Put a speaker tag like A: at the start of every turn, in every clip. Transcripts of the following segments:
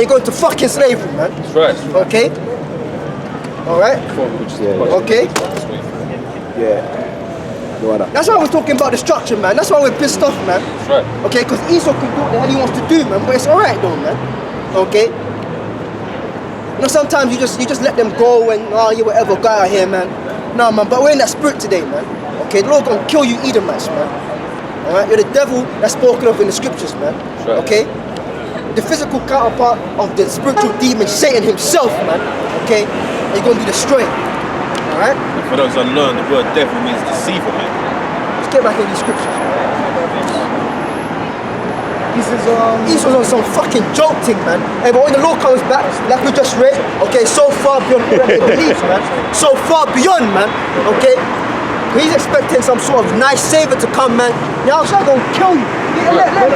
A: you're going to fucking slavery, man.
B: That's right.
A: Okay? Alright? Okay?
C: Yeah.
A: That's why we're talking about destruction, man. That's why we're pissed off, man.
B: That's right.
A: Okay? Because Esau can do what the hell he wants to do, man. But it's alright though, man. Okay? You know, sometimes you just let them go and, oh, yeah, whatever, go out here, man. No, man, but we're in that spirit today, man. Okay? The Lord gonna kill you Edomites, man. Alright? You're the devil that's spoken of in the scriptures, man.
B: Right.
A: Okay? The physical counterpart of the spiritual demon, Satan himself, man. Okay? And you're gonna be destroyed. Alright?
B: And for those unlearned, the word devil means deceiver, man.
A: Let's get back in these scriptures. Esau's on some fucking joke thing, man. Hey, but when the Lord comes back, like we just read, okay, so far beyond what they believe, man. So far beyond, man. Okay? He's expecting some sort of nice savior to come, man. Now I'm gonna kill you. Let him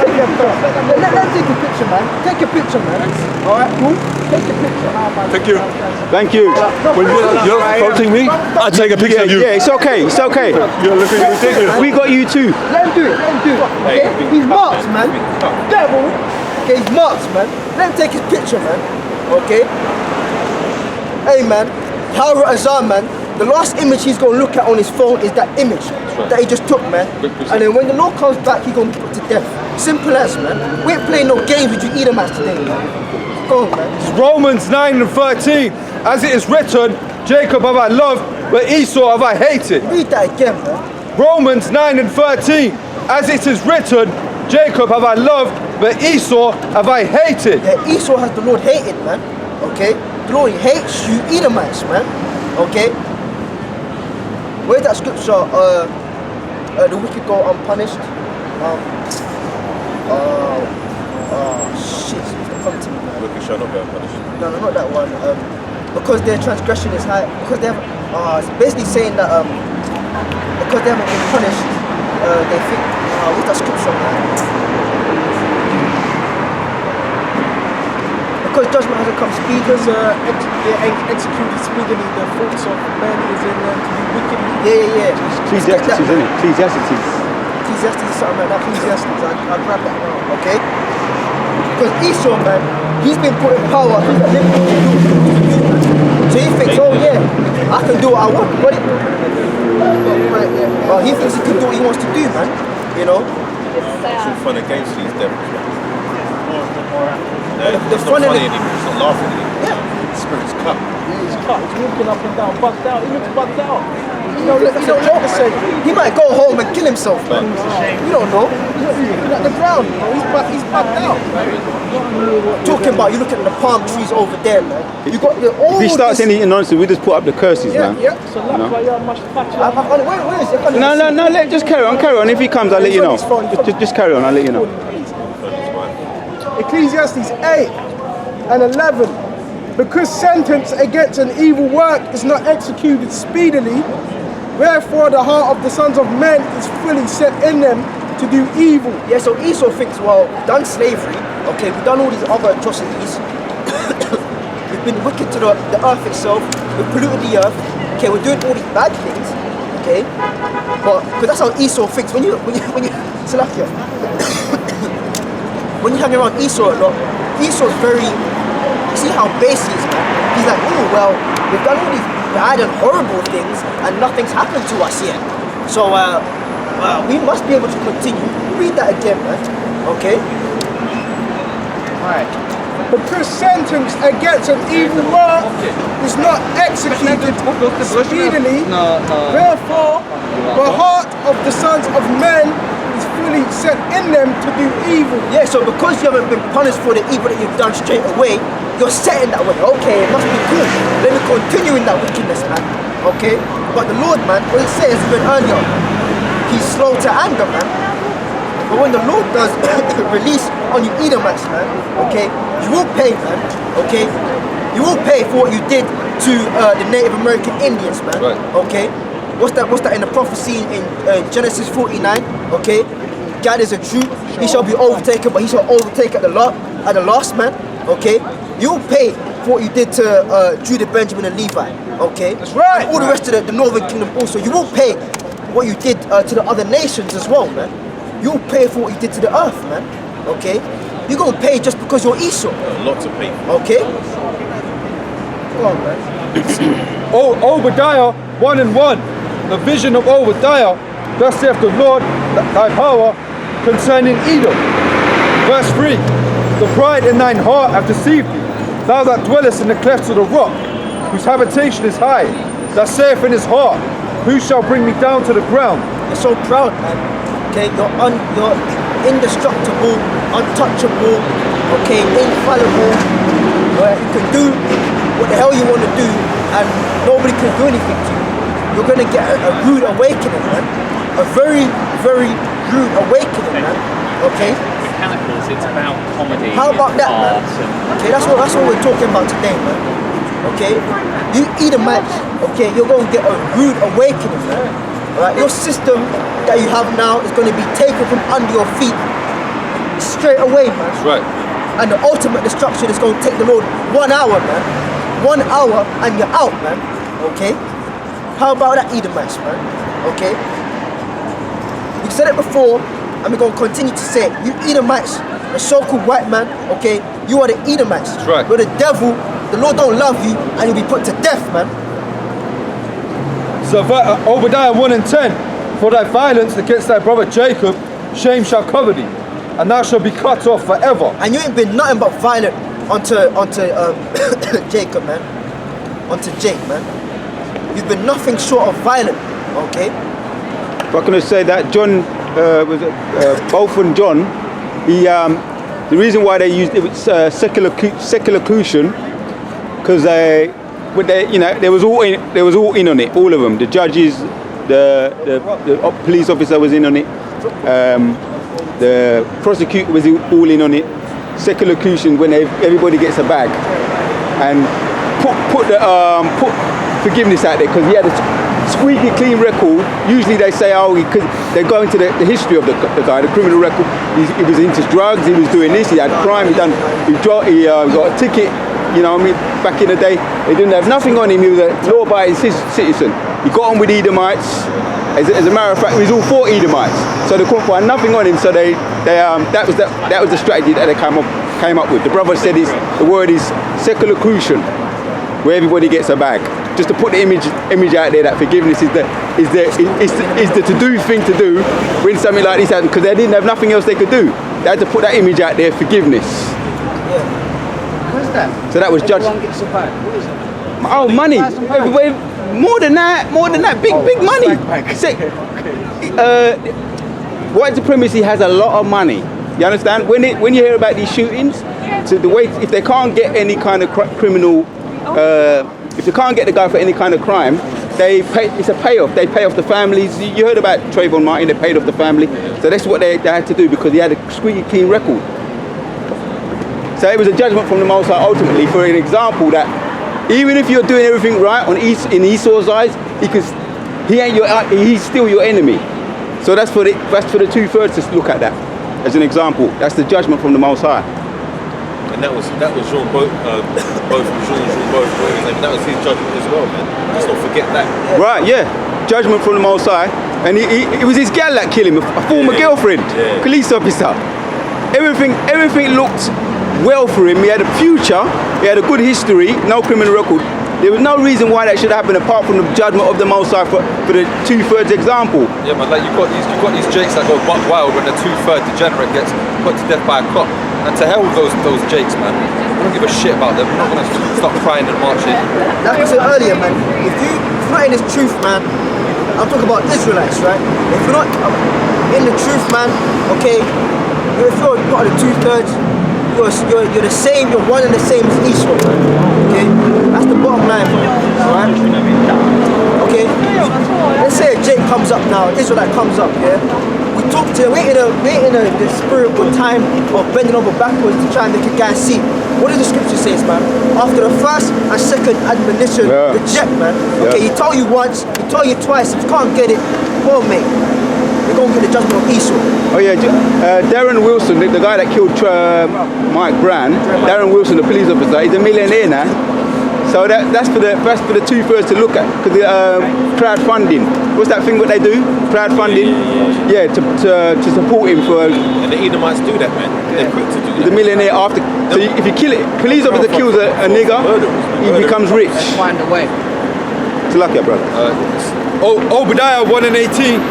A: take a picture, man. Take a picture, man. Alright, cool? Take a picture.
D: Thank you.
C: Thank you.
D: When you're approaching me, I'll take a picture of you.
C: Yeah, it's okay. It's okay.
D: You're looking ridiculous.
C: We got you too.
A: Let him do it. Okay? He's marked, man. Devil. Okay, he's marked, man. Let him take his picture, man. Okay? Hey, man. How Azar, man. The last image he's going to look at on his phone is that image that he just took, man. And then when the Lord comes back, he's going to be put to death. Simple as, man. We ain't playing no games with you Edomites today, man. Go on, man.
D: It's Romans 9:13. As it is written, Jacob have I loved, but Esau have I hated.
A: Read that again, man.
D: Romans 9:13. As it is written, Jacob have I loved, but Esau have I hated.
A: Yeah, Esau has the Lord hated, man. Okay? The Lord hates you Edomites, man. Okay? Where's that scripture? The wicked go unpunished. Shit, it's come to me, man.
B: Wicked shall not be unpunished.
A: No, not that one. Because their transgression is high. Because they have. It's basically saying that because they haven't been punished, they think. What's that scripture, man? Because judgment hasn't come speedily.
E: Because executed speedily, the thoughts of men is in them to be wickedly.
A: Yeah.
C: Ecclesiastes, isn't it? Ecclesiastes.
A: Ecclesiastes is something like that. Ecclesiastes, I'll grab that now, okay? Because Esau, man, he's been put in power, he's at liberty to do what he wants to do, man. So he thinks, oh yeah, I can do what I want, but he thinks he can do what he wants to do, man, you know?
B: It's all fun and games for these devils, man.
A: The
B: It's
A: fun
B: not
A: of
B: funny
A: it.
B: anymore, it's not laughing anymore.
A: Yeah.
B: The spirit's cut.
E: He's cut, he's walking up and down, bugged out. He looks bugged out.
A: You don't look the same. He might go home and kill himself, man. You don't know. He's at the ground, bro. He's bugged out. Talking about, you looking at the palm trees over there, man. You got all
C: If he starts anything nonsense, we just put up the curses, man.
A: Yeah.
E: So that's why you're much fatter.
A: Where is it?
C: No, just carry on. If he comes, I'll let you know. Just carry on, I'll let you know.
F: Ecclesiastes 8:11. Because sentence against an evil work is not executed speedily, wherefore the heart of the sons of men is fully set in them to do evil.
A: Yeah, so Esau thinks, well, we've done slavery, okay, we've done all these other atrocities, we've been wicked to the earth itself, we've polluted the earth, okay, we're doing all these bad things, okay, but, because that's how Esau thinks, when you Salakia, when you hang around Esau a lot, Esau's very, you see how base he is, man. He's like, oh, well, we've done all these bad and horrible things and nothing's happened to us yet. So, we must be able to continue. Read that again, man. Okay?
F: Right. Because sentence against an evil work is not executed speedily, wherefore the heart of the sons of men is fully set in them to do evil.
A: Yeah, so because you haven't been punished for the evil that you've done straight away, you're set in that way. Okay, it must be good. Let me continue in that wickedness, man. Okay? But the Lord, man, what it says even earlier, he's slow to anger, man. But when the Lord does release on you Edomites, man, okay, you will pay, man. Okay? You will pay for what you did to the Native American Indians, man.
B: Right.
A: Okay? What's that in the prophecy in Genesis 49? Okay? God is a Jew, he shall be overtaken, but he shall overtake at the last, man. Okay? You'll pay for what you did to Judah, Benjamin, and Levi. Okay?
F: That's right.
A: And all the rest of the northern kingdom also. You will pay what you did to the other nations as well, man. You'll pay for what you did to the earth, man. Okay? you're going to pay just because you're Esau.
B: A lot to pay for.
A: Okay? Come on, man.
D: Obadiah 1:1. The vision of Obadiah, thus saith the Lord thy power concerning Edom. Verse 3. The pride in thine heart hath deceived thee, thou that dwellest in the clefts of the rock, whose habitation is high, that saith in his heart, who shall bring me down to the ground?
A: You're so proud, man. Okay, you're indestructible, untouchable, okay, infallible. Right? You can do what the hell you want to do, and nobody can do anything to you. You're gonna get a rude awakening, man. A very, very rude awakening, man. Okay.
G: Mechanicals, it's about comedy.
A: How about that, man? Okay, that's what we're talking about today, man. Okay, you eat a match, okay, you're gonna get a rude awakening, man. Alright, your system that you have now is gonna be taken from under your feet straight away, man.
B: That's right.
A: And the ultimate destruction is gonna take the Lord 1 hour, man. 1 hour and you're out, man. Okay? How about that Edomites, man? Okay? We said it before, and we're gonna continue to say it. You Edomites, the so-called white man, okay? You are the Edomites.
B: That's right.
A: You're the devil. The Lord don't love you, and you'll be put to death, man.
D: So Obadiah 1:10. For thy violence against thy brother Jacob, shame shall cover thee, and thou shalt be cut off forever.
A: And you ain't been nothing but violent onto Jacob, man. Onto Jake, man. You've been nothing short of violent, okay?
C: If I can just say that John, both and John, the reason why they used it was seculocution, because they, was all in on it, all of them. The judges, the police officer was in on it, the prosecutor was all in on it. Seculocution, when everybody gets a bag, and put forgiveness out there, because he had a squeaky clean record. Usually they say, they go into the history of the guy, the criminal record. He was into drugs, he was doing this, he had crime, he got a ticket. You know what I mean? Back in the day, they didn't have nothing on him. He was a law-abiding citizen. He got on with Edomites. As a matter of fact, he was all for Edomites. So they couldn't find nothing on him. So that was the strategy that they came up with. The brother said the word is seculocution, where everybody gets a bag. Just to put the image out there that forgiveness is the to-do thing to do when something like this happened, because they didn't have nothing else they could do. They had to put that image out there, forgiveness.
E: Where's that?
A: So that was judged.
E: Everyone gets a bag. What is it?
C: Oh, money. More than that. Big money. White supremacy has a lot of money. You understand? When you hear about these shootings, so if they can't get any kind of criminal, if they can't get the guy for any kind of crime, it's a payoff. They pay off the families. You heard about Trayvon Martin, they paid off the family. So that's what they had to do, because he had a squeaky clean record. So it was a judgment from the Most High ultimately, for an example that even if you're doing everything right in Esau's eyes, he's still your enemy. So that's for the 2/3 to look at that as an example. That's the judgment from the Most High.
B: And that was Jean both that was his judgment as well, man. Let's not forget that.
C: Right, yeah. Judgment from the Most High. And it was his gal that killed him, a former girlfriend, police officer. Everything looked well for him. He had a future, he had a good history, no criminal record. There was no reason why that should happen apart from the judgment of the Most High for the 2/3 example.
D: Yeah, man, like you've got these jakes that go buck wild when the 2/3 degenerate gets put to death by a cop. And to hell with those jakes, man. We don't give a shit about them. We're not gonna stop crying and marching.
A: Like I said earlier, man, if you're not in this truth, man, I'm talking about Israelites, right? If you're not in the truth, man, okay, if you're part of the 2/3, you're the same, you're one and the same as Esau, man. Okay? That's the bottom line, alright? Okay? Let's say a Jake comes up now, Israelite comes up, yeah? We talk to him, we're in the spiritual time of bending over backwards to try and make a guy see. What does the scripture say, man? After the first and second admonition, reject, man. Okay, he told you once, he told you twice, if you can't get it, well, mate, you're going to get the judgment of Esau.
C: Oh yeah, Darren Wilson, the guy that killed Mike Brown, Darren Wilson, the police officer, he's a millionaire now. So that's for the 2/3 to look at, because the crowdfunding. what's that thing what they do? Crowdfunding. Yeah, to support him for
B: And the Edomites do that, man. They're quick to do that.
C: the millionaire after. So if you kill it, police officer kills a nigger, he becomes rich.
G: Find a way.
C: It's lucky, brother.
D: Obadiah 1 and 18,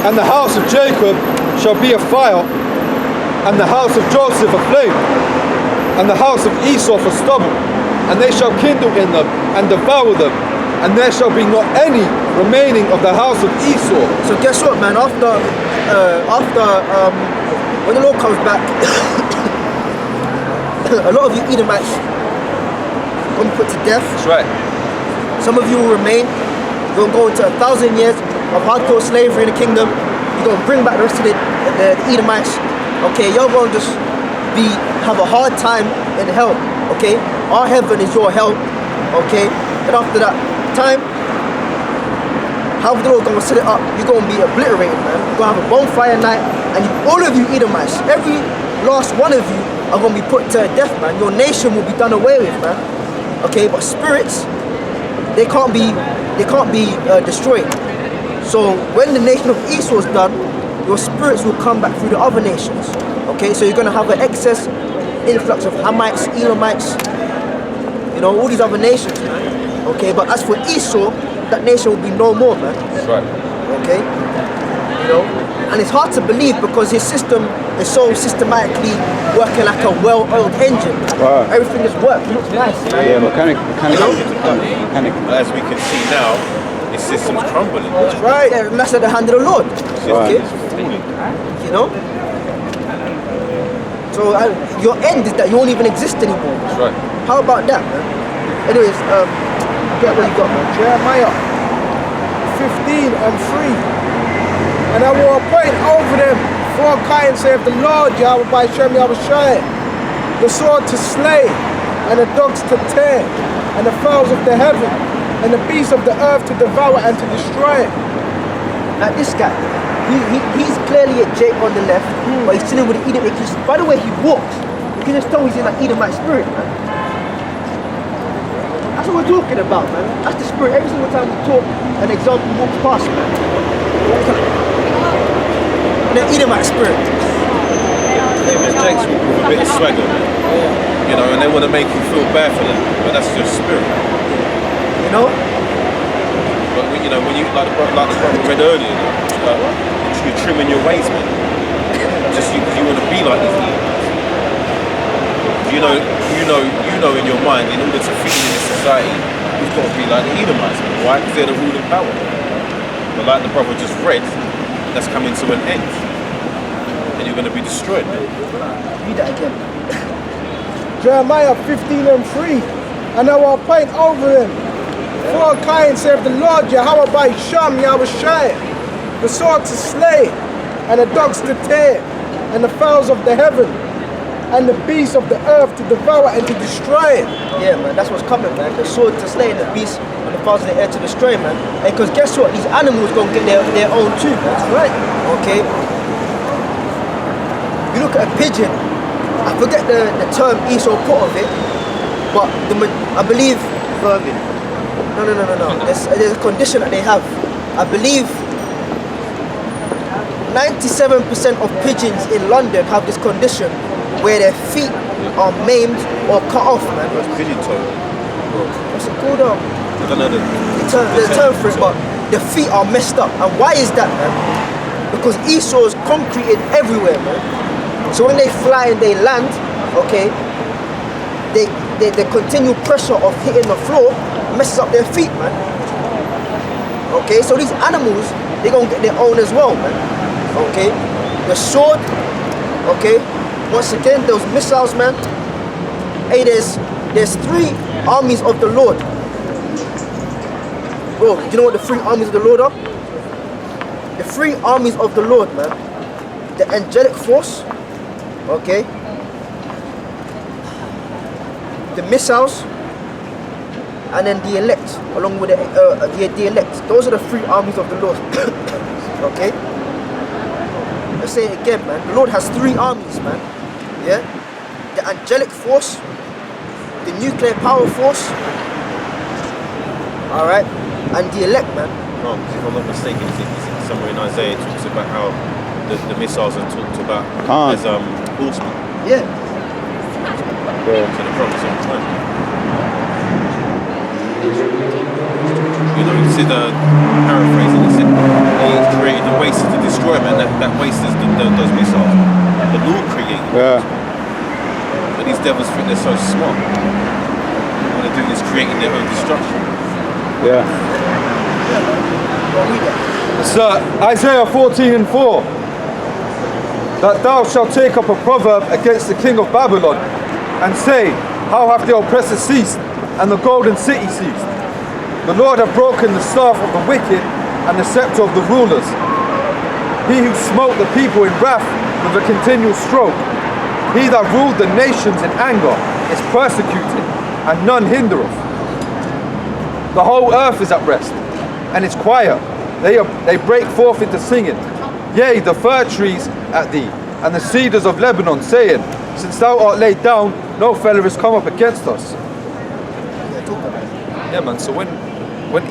D: and the house of Jacob shall be a fire, and the house of Joseph a flame, and the house of Esau for stubble, and they shall kindle in them and devour them, and there shall be not any remaining of the house of Esau.
A: So guess what, man? After when the Lord comes back, a lot of you Edomites gonna be put to death.
B: That's right.
A: Some of you will remain. You're gonna go into 1,000 years of hardcore slavery in the kingdom. You're gonna bring back the rest of the Edomites. Okay, you're gonna just have a hard time in hell. Okay, our heaven is your hell. Okay, and after that time, how the Lord gonna set it up? You're gonna be obliterated, man. You're gonna have a bonfire night, and all of you Edomites, every last one of you are gonna be put to death, man. Your nation will be done away with, man. Okay, but spirits, they can't be destroyed. So when the nation of Esau is done, your spirits will come back through the other nations. Okay, so you're gonna have an excess influx of Hamites, Elamites, you know, all these other nations, man. Okay, but as for Esau, that nation will be no more, man.
B: That's right.
A: Okay, you know, and it's hard to believe because his system is so systematically working like a well-oiled engine.
C: Wow.
A: Everything is work. It looks nice, man.
C: Yeah, mechanic.
B: But as we can see now, his system's crumbling.
A: Right, yeah, and that's at the hand of the Lord. Okay, you know. So your end is that you won't even exist anymore.
B: That's right.
A: How about that, man? Anyways, get what you got, man.
F: Jeremiah 15 and 3. And I will appoint over them 4 kinds, saith the Lord, Yahweh by Shem Yahweh, the sword to slay, and the dogs to tear, and the fowls of the heaven, and the beasts of the earth to devour and to destroy.
A: Now this guy, he's clearly a Jake on the left, but he's chilling with the Edom. By the way he walks, you can just tell he's in that Edomite spirit, man. That's what we're talking about, man. That's the spirit. Every single time we talk, an example walks past, man. The Edomite spirit.
B: Even Jake's with a bit of swagger, man. You know, and they want to make you feel bad for them, but that's just spirit.
A: You know?
B: But you know, when you like the brother read earlier, you're trimming your waist, man. Just you want to be like these Edomites. You know in your mind, in order to fit in this society, you've got to be like the Edomites. Man. Why? Because they're the ruling power. But like the brother just read, that's coming to an end, and you're going to be destroyed, man.
A: Read that again.
F: Jeremiah 15 and 3. And I will appoint over them 4 kinds, saith the Lord, Yahweh by Shem Yahweh, the sword to slay, and the dogs to tear, and the fowls of the heaven, and the beasts of the earth to devour and to destroy.
A: Yeah, man, that's what's coming, man. The sword to slay and the beast and the fowls of the air to destroy, man. Because guess what? These animals gonna get their own too, man. That's right. Okay. You look at a pigeon. I forget the term Esau put of it, but I believe vermin. No. There's a condition that they have. I believe 97% of pigeons in London have this condition where their feet are maimed or cut off, man.
B: That's pigeon toe.
A: What's it called?
B: I don't know
A: The term for it, but the feet are messed up. And why is that, man? Because Esau's concreted everywhere, man. So when they fly and they land, okay, the continual pressure of hitting the floor messes up their feet, man. Okay, so these animals, they're gonna get their own as well, man. Okay, the sword, okay, once again, those missiles, man. Hey, there's 3 armies of the Lord. Bro, do you know what the 3 armies of the Lord are? The 3 armies of the Lord, man. The angelic force, okay, the missiles, and then the elect, along with the elect. Those are the 3 armies of the Lord. Okay? Let's say it again, man. The Lord has 3 armies, man. Yeah? The angelic force, the nuclear power force, alright, and the elect, man.
B: can't. 'Cause if I'm not mistaken, is it somewhere in Isaiah it talks about how the missiles are talked about
C: Can't.
B: as horsemen.
A: Yeah.
B: So the prophets of the time. You know, you said, paraphrasing, he said, he created the waste to destroy man. That waste is those missiles. The Lord created.
C: Yeah.
B: But these devils think they're so smart. What they're doing is creating their own destruction.
C: Yeah.
D: It's Isaiah 14:4. That thou shalt take up a proverb against the king of Babylon, and say, how hath the oppressor ceased, and the golden city ceased? The Lord hath broken the staff of the wicked, and the scepter of the rulers. He who smote the people in wrath with a continual stroke. He that ruled the nations in anger is persecuted, and none hindereth. The whole earth is at rest, and is quiet. They break forth into singing. Yea, the fir trees at thee, and the cedars of Lebanon, saying, since thou art laid down, no fellow is come up against us. Yeah, man. So when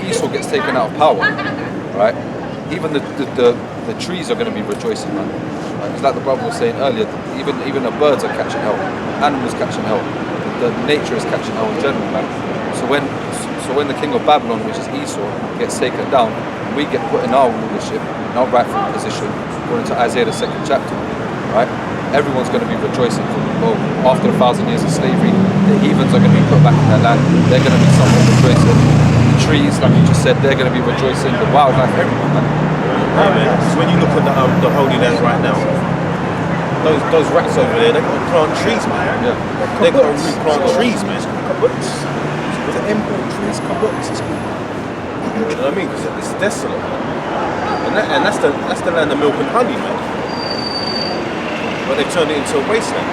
D: Esau gets taken out of power, right? Even the trees are going to be rejoicing, man. Right? It's like the brother was saying earlier. Even the birds are catching hell, animals catching hell, the nature is catching hell in general, man. So when the king of Babylon, which is Esau, gets taken down, we get put in our rulership, in our rightful position, according to Isaiah the 2nd chapter, right? Everyone's going to be rejoicing. After 1,000 years of slavery, the heathens are going to be put back in their land. They're going to be somewhat rejoicing. The trees, like you just said, they're going to be rejoicing. The wildlife, everyone, man.
B: Hey man, so when you look at the Holy Land right now, those rats over there, they've got to plant trees, man.
D: Yeah.
B: They've got to replant trees, man.
F: The import trees, kabuts.
B: You know what I mean? Because it's desolate, man. And that's the land of milk and honey, man. But they've turned it into a wasteland.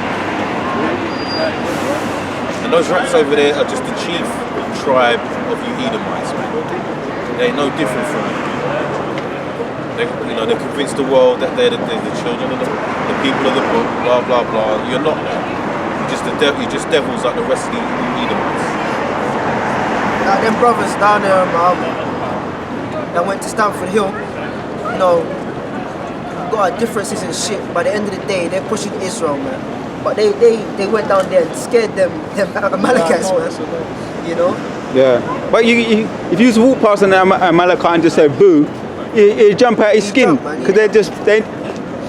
B: And those rats over there are just the chief tribe of you Edomites, man. They ain't no different from you. They convinced the world that they're the children of the people of the book, blah blah blah. You're not that. You're just devils like the rest of the Edomites.
A: Like them brothers down there, that went to Stamford Hill, you know, got our differences and shit. By the end of the day, they're pushing Israel, man. But they went down there and scared them Amalekites, man. You know?
C: Yeah. But if you walk past an Amalekite and just say boo, you jump out his skin. Because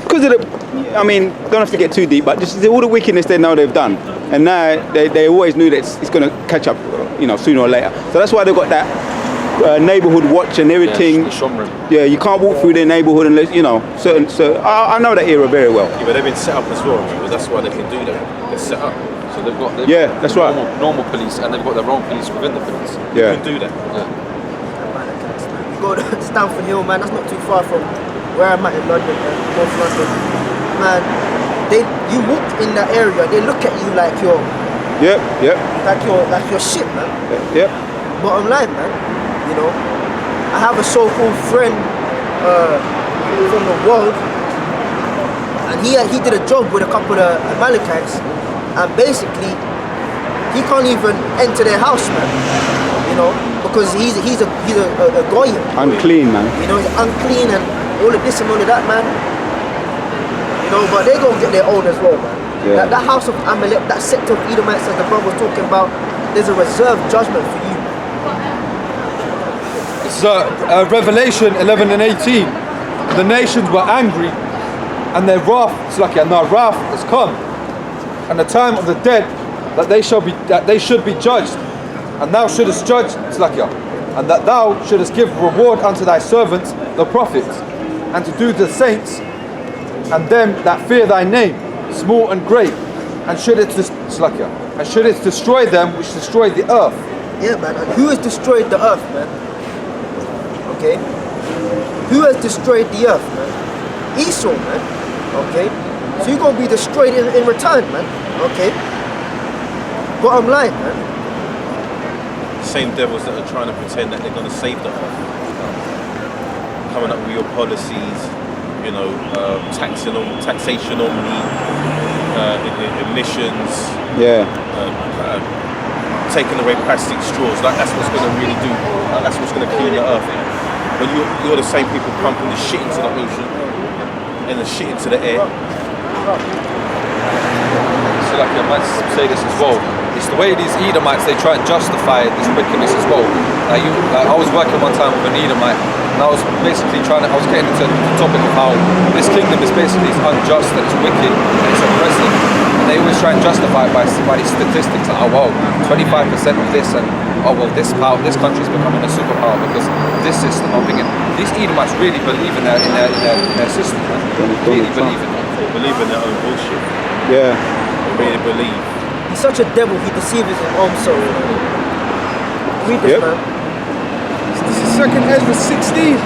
C: because of the, I mean, don't have to get too deep, but just all the wickedness they know they've done. And now they always knew that it's going to catch up, sooner or later. So that's why they've got that neighborhood watch and everything. Yeah, you can't walk through their neighborhood unless, certain. So I know that era very well.
B: Yeah, but they've been set up as well, but that's why they can do that. They're set up.
D: So they've got
C: that's right.
D: Normal police, and they've got their own police within the police.
C: Yeah.
B: You can do that.
D: Yeah.
A: You go to Stamford Hill, man, that's not too far from where I'm at in London, man, North London. Man, you walk in that area, they look at you like you're like you're shit, man.
C: Yep.
A: Bottom line, man, I have a so-called friend from the world, and he did a job with a couple of Amalekites, and basically he can't even enter their house, man. Because he's a goyim.
C: Unclean, man.
A: He's unclean and all of this and all of that, man. But they go get their own as well, man.
C: Yeah.
A: That house of Amalek, that sector of Edomites that the brother was talking about, there's a reserved judgment for you, man.
D: It's Revelation 11 and 18. The nations were angry, and their wrath has come, and the time of the dead that they should be judged, and thou shouldest judge, and that thou shouldest give reward unto thy servants the prophets, and to do the saints and them that fear thy name, small and great, and shouldest destroy them which destroy the earth.
A: Yeah, man. And who has destroyed the earth, man? Okay? Who has destroyed the earth, man? Esau, man. Okay? So you're going to be destroyed in return, man. Okay? Bottom line, man.
B: Same devils that are trying to pretend that they're going to save the earth. Coming up with your policies, taxation only, emissions.
C: Yeah.
B: Taking away plastic straws. Like that's what's going to really do. That's what's going to clean the earth. When you're the same people pumping the shit into the ocean and the shit into the air.
D: So like I might say this as well. It's the way these Edomites, they try and justify this wickedness as well. Like I was working one time with an Edomite, and I was basically I was getting into the topic of how this kingdom is basically unjust and it's wicked and it's oppressive. And they always try and justify it by these statistics like, oh well, 25% of this, and oh well, this country is becoming a superpower because of this system. I'm thinking these Edomites really believe in their system. Really believe in it.
B: They believe in their own bullshit.
C: Yeah.
B: They really believe.
A: He's such a devil, he deceives his own soul. Read this,
C: Yep.
A: man.
F: This is 2nd Ezra 16.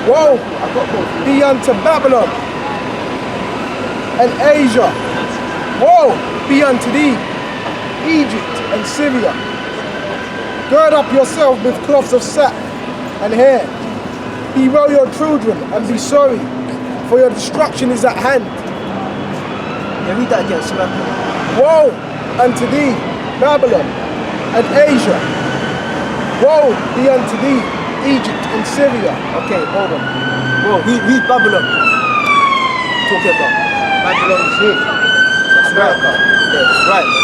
F: Woe be unto Babylon and Asia. Woe be unto thee, Egypt and Syria. Gird up yourself with cloths of sack and hair. Bewail your children and be sorry, for your destruction is at hand.
A: Yeah, read that again, Smack.
F: Woe unto thee, Babylon and Asia. Woe be unto thee, Egypt and Syria.
A: Okay, hold on. Bro, who's Babylon talking about?
E: Babylon is here.
A: That's right. Yeah, that's right, man.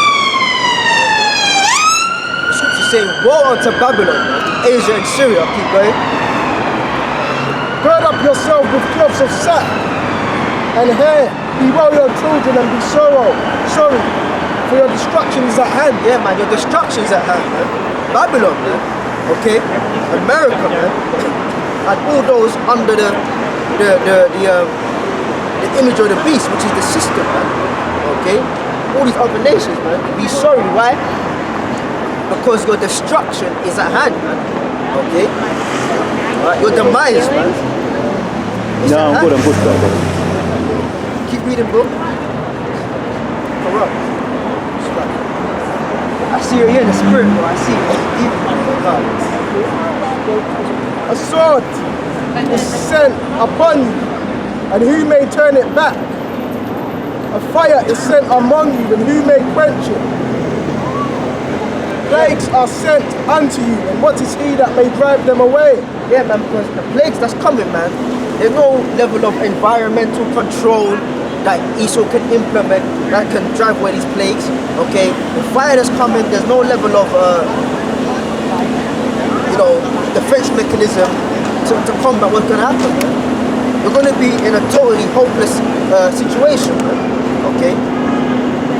A: The scripture's saying, woe unto Babylon, man. Asia and Syria. Keep going.
F: Gird up yourself with cloths of sack and hair. Bewail your children and be sorry, for your destruction is at hand.
A: Yeah, man, your destruction's at hand, man. Babylon, man. Okay? America, man. And all those under the image of the beast, which is the system, man. Okay? All these other nations, man. Be sorry, why? Because your destruction is at hand, man. Okay? Right? Your demise, man. It's
C: No,
A: at
C: I'm good,
A: hand.
C: brother.
A: Keep reading, bro. Corrupt. I see you're here in the spirit, bro. I see you.
F: A sword is sent upon you, and who may turn it back? A fire is sent among you, and who may quench it? Plagues are sent unto you, and what is he that may drive them away?
A: Yeah, man, because the plagues that's coming, man, there's no level of environmental control that Esau can implement that can drive away these plagues. Okay, the fire that's coming, there's no level of defense mechanism to combat what's gonna happen, man. You're gonna be in a totally hopeless situation, man. Okay,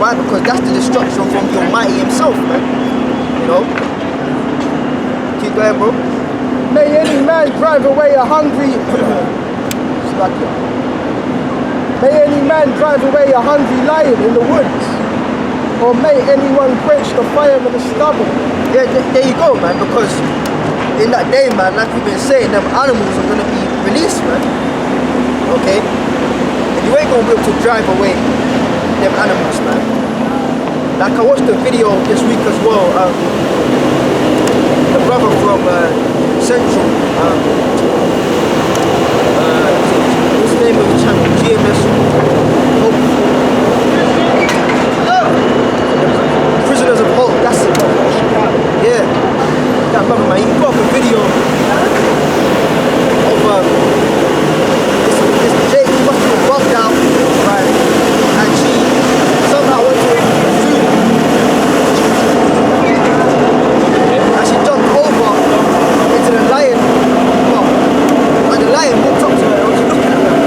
A: why? Because that's the destruction from the Almighty Himself, man. You know. Keep going, bro.
F: May any man drive away a hungry May any man drive away a hungry lion in the woods, or may anyone quench the fire with a stubble.
A: Yeah, there you go, man, because in that day, man, like we've been saying, them animals are going to be released, man. Okay? And you ain't going to be able to drive away them animals, man. Like I watched a video this week as well, the brother from Central, what's the name of the channel? GMS. Prisoners of Hope, that's it. Yeah. That brother, man, he put up a video of this Jake, he must have been bugged out, right? And she somehow went to Zoom. And she jumped over into the lion. And the lion walked up to her and was looking at her.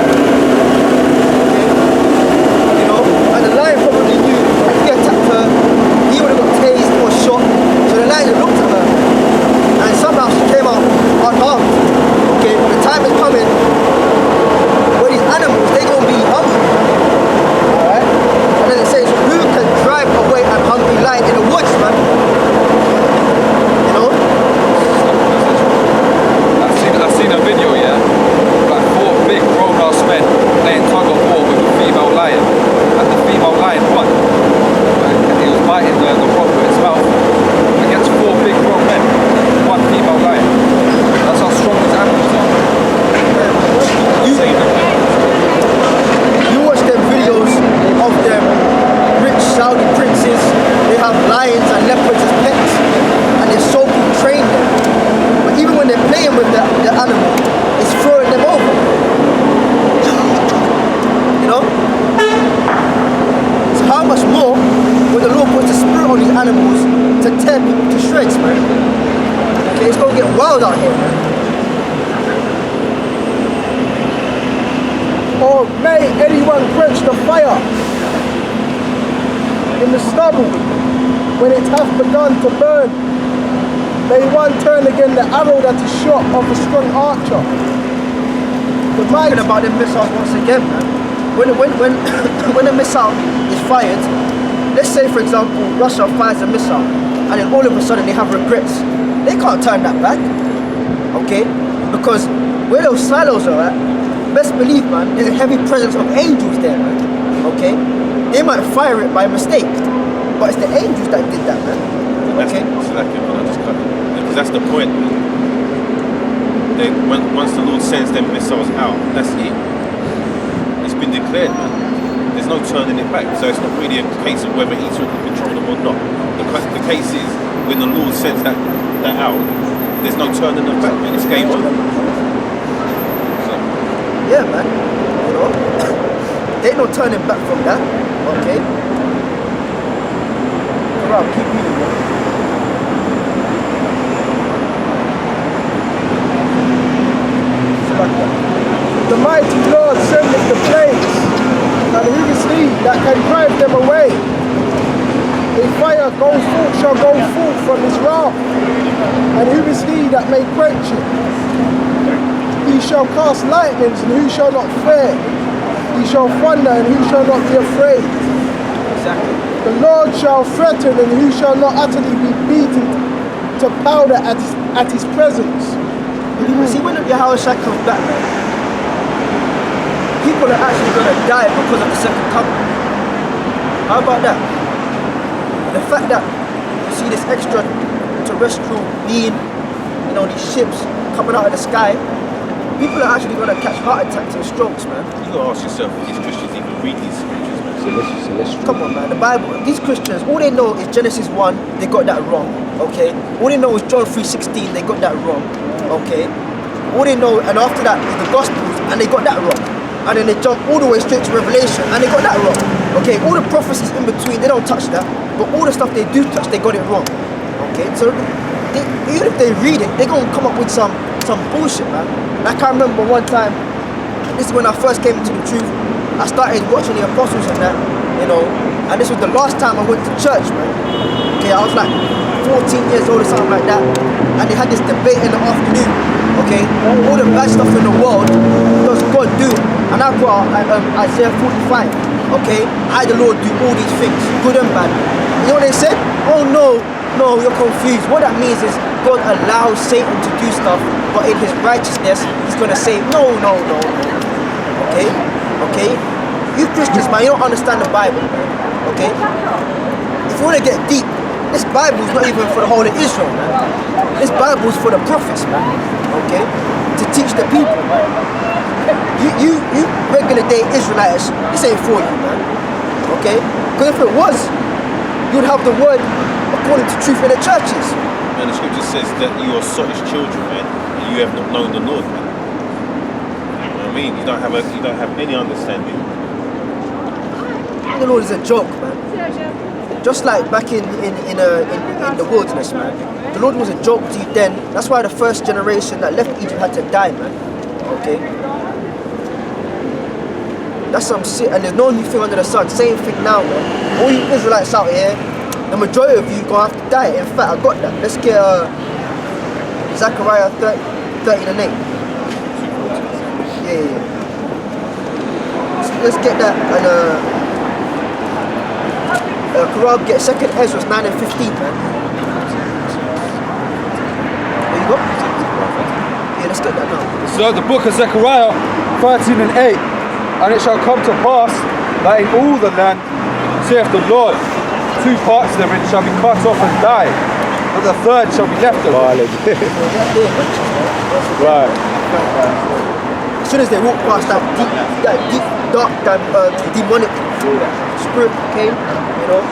A: Okay? You know? And the lion probably knew if he attacked her, he would have got tased or shot. So the lion looked at her. And somehow she came out unharmed. Okay? But the time is coming where these animals, they're going to be hungry. Alright? And then it says, who can drive away a hungry lion in the woods, man? You know?
D: I've seen a video, yeah, like 4 big grown-ass men playing tug of war with a female lion, and the female lion won. And he was biting the rock with its mouth against 4 big grown men, 1 female lion. That's how strong these animals are.
A: You watch them videos of them rich Saudi princes, they have lions and leopards as pets, and they're so trained them. But even when they're playing with the animal, it's throwing them over. You know? So how much more when the Lord puts the spirit on these animals to tear people to shreds, man? Okay, it's gonna get wild out here, man.
F: Or may anyone quench the fire in the stubble when it hath begun to burn. May one turn again the arrow that is shot of a strong archer. The might
A: Talking about the missiles once again, man. When a missile is fired, let's say for example Russia fires a missile and then all of a sudden they have regrets. They can't turn that back, okay? Because where those silos are at, best believe, man, there's a heavy presence of angels there, man, okay? They might fire it by mistake, but it's the angels that did that, man, okay?
B: Because that's the point. Once the Lord sends them missiles out, that's it. It's been declared, man. There's no turning it back. So it's not really a case of whether Esau can control them or not. The case is when the Lord sends that out, there's no turning them back, man. It's game over. So.
A: Yeah, man. You know, there ain't no turning back from that, okay? Alright, keep reading, man.
F: The mighty Lord sendeth the plagues, and who is he that can drive them away? A fire shall go forth from his wrath, and who is he that may quench it? He shall cast lightnings, and who shall not fear? He shall thunder, and who shall not be afraid?
A: Exactly.
F: The Lord shall threaten, and who shall not utterly be beaten to powder at his presence?
A: See, when the Yahushua comes back, man, people are actually going to die because of the second coming. How about that? The fact that you see this extraterrestrial being, you know, these ships coming out of the sky, people are actually going to catch heart attacks and strokes, man.
B: You gotta ask yourself if these Christians even read these scriptures, man.
C: Celestial.
A: Come on, man. The Bible, these Christians, all they know is Genesis 1, they got that wrong, okay? All they know is John 3:16, they got that wrong, okay? All they know, and after that is the Gospels, and they got that wrong. And then they jump all the way straight to Revelation, and they got that wrong. Okay, all the prophecies in between, they don't touch that, but all the stuff they do touch, they got it wrong. Okay, so even if they read it, they're gonna come up with some bullshit, man. Like I remember one time, this is when I first came into the truth, I started watching the apostles and that, you know, and this was the last time I went to church, man. Okay, I was like 14 years old or something like that, and they had this debate in the afternoon, okay, all the bad stuff in the world does God do, and I brought Isaiah 45, okay, I the Lord do all these things, good and bad. You know what they said? Oh no, you're confused. What that means is God allows Satan to do stuff, but in his righteousness, he's gonna say, no. Okay? You Christians, man, you don't understand the Bible, man. Okay? If you wanna get deep, this Bible is not even for the whole of Israel, man. This Bible is for the prophets, man. Okay? To teach the people, man. You regular day Israelites, this ain't for you, man. Okay? Because if it was, you'd have the word according to truth in the churches.
B: Man, the scripture says that you are such children, man, and you have not known the Lord, man. You know what I mean? You don't have any understanding.
A: The Lord is a joke, man. Just like back in the wilderness, man. The Lord was a joke to you then. That's why the first generation that left Egypt had to die, man. Okay? That's some shit, and there's no new thing under the sun. Same thing now, man. All you Israelites out here, the majority of you gonna have to die. In fact, I got that. Let's get Zechariah 13:8. Yeah. Let's get that, and Quran, get 2nd Ezra 9:15, man. There you go. Yeah, let's get that now.
D: So the book of Zechariah 13:8, and it shall come to pass that in all the land, saith the Lord, 2 parts therein shall be cut off and die, but the third shall be left alive.
C: Right.
A: As soon as they walk past that deep, dark, demonic spirit came, you know.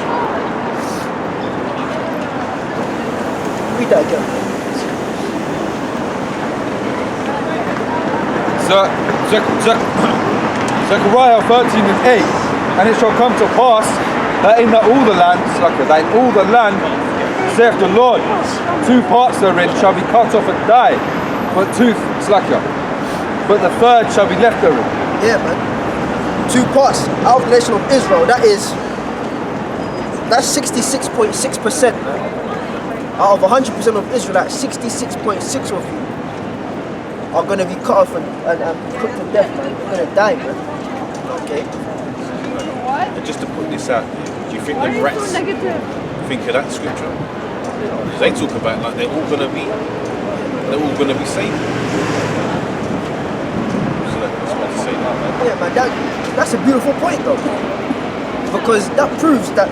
A: Read that again.
D: Zechariah 13 and 8. And it shall come to pass that in all the land, saith the Lord, 2 parts therein shall be cut off and die, but the third shall be left therein.
A: Yeah, man. 2 parts out of the nation of Israel. That's 66.6%, man. Out of 100% of Israel, that's 66.6 of you are going to be cut off and put to death, man. You're going to die, man. Okay.
B: And just to put this out, do you think the rats think of that scripture? They talk about like they're all gonna be saved. So that's what to say now, man.
A: Yeah, man, that's a beautiful point, though. Because that proves that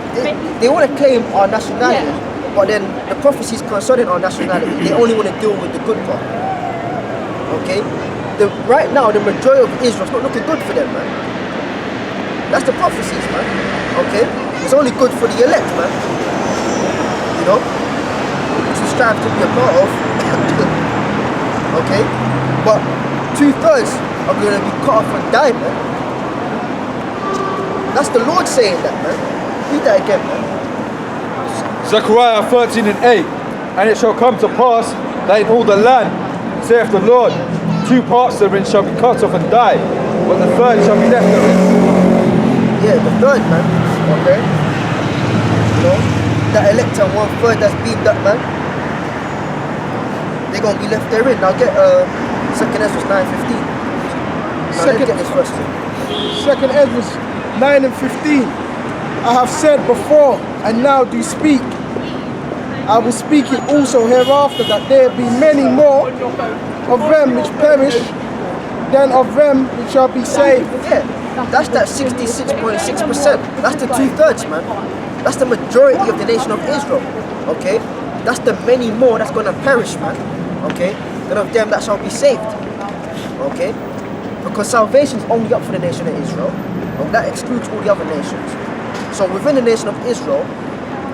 A: they want to claim our nationality, but then the prophecies concerning our nationality, they only want to deal with the good part. Okay? Right now, the majority of Israel's not looking good for them, man. That's the prophecies, man. Okay? It's only good for the elect, man. You know? Which we strive to be a part of. Okay? But 2/3 are going to be cut off and die, man. That's the Lord saying that, man. Read that again, man.
D: Zechariah 13 and 8. And it shall come to pass that in all the land, saith the Lord, 2 parts therein shall be cut off and die, but the third shall be left therein.
A: Yeah, the third, man. Okay? You know, that elect and 1/3 that's been that, man. They're going to be left therein. Now get 2nd Ezra 9:15. Now let's get this first thing.
F: 2nd Ezra 9 and 15. I have said before and now do speak. I will speak it also hereafter, that there be many more of them which perish than of them which shall be saved.
A: Yeah, that's that 66.6%. That's the 2/3, man. That's the majority of the nation of Israel. Okay? That's the many more that's going to perish, man. Okay? Than of them that shall be saved. Okay? Because salvation is only up for the nation of Israel. And that excludes all the other nations. So within the nation of Israel,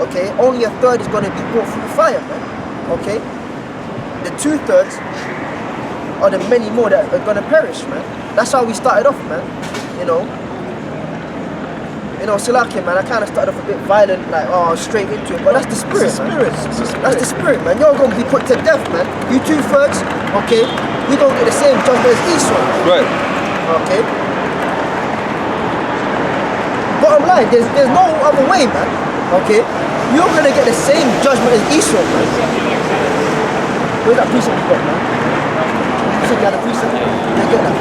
A: okay, only 1/3 is going to be brought through fire, man. Okay? The 2/3 are the many more that are going to perish, man. That's how we started off, man. You know, Salakia, man, I kind of started off a bit violent, like, straight into it, but that's the spirit, man. That's the spirit, man. You're going to be put to death, man. You 2/3, okay, you're going to get the same judgment as Esau.
D: Right.
A: Okay? Bottom line, there's no other way, man. Okay? You're going to get the same judgment as Esau, man. Where's that precept you got, man? You said you had a precept? Yeah, get that.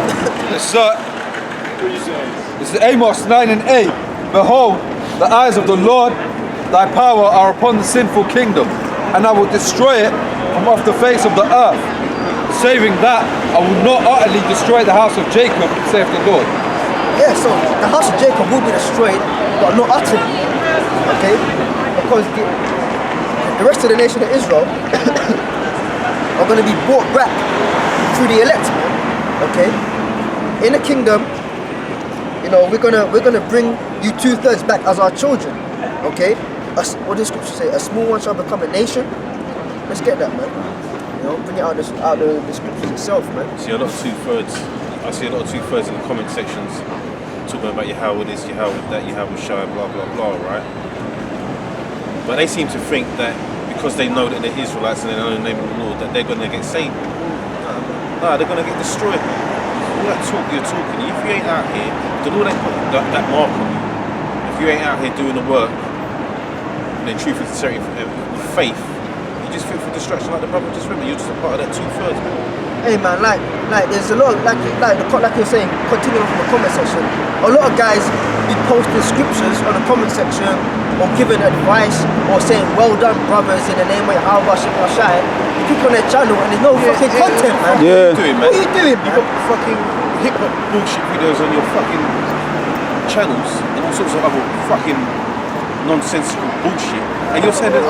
D: It's Amos 9 and 8. Behold, the eyes of the Lord, thy power are upon the sinful kingdom, and I will destroy it from off the face of the earth. Saving that, I will not utterly destroy the house of Jacob, saith the Lord.
A: Yeah, so the house of Jacob will be destroyed, but not utterly. Okay? Because the rest of the nation of Israel are going to be brought back through the elect, man. Okay? In the kingdom, you know, we're gonna bring you 2/3 back as our children. Okay? What does scripture say? A small one shall become a nation. Let's get that, man. You know, bring it out of the scriptures itself, man.
B: I see a lot of 2/3 in the comment sections talking about Yahweh this, Yahweh that, Yahweh Shai, blah blah blah, right? But they seem to think that because they know that they're Israelites and they know the name of the Lord, that they're gonna get saved. No, they're gonna get destroyed. All that talk you're talking, if you ain't out here, the Lord ain't put that mark on you. If you ain't out here doing the work, and then truth and sincerity with faith, you just fit for destruction like the brother just remember, you're just a part of that 2/3, man.
A: Hey man, like there's a lot like you're saying, continuing from the comment section. A lot of guys be posting scriptures on the comment section or giving advice or saying well done brothers in the name of Yahweh Shai. You click on their channel and there's no fucking content, man.
C: Yeah.
A: What are you doing,
B: You
A: man?
B: got fucking hip hop bullshit videos on your fucking channels and all sorts of other fucking nonsensical bullshit, and you're saying that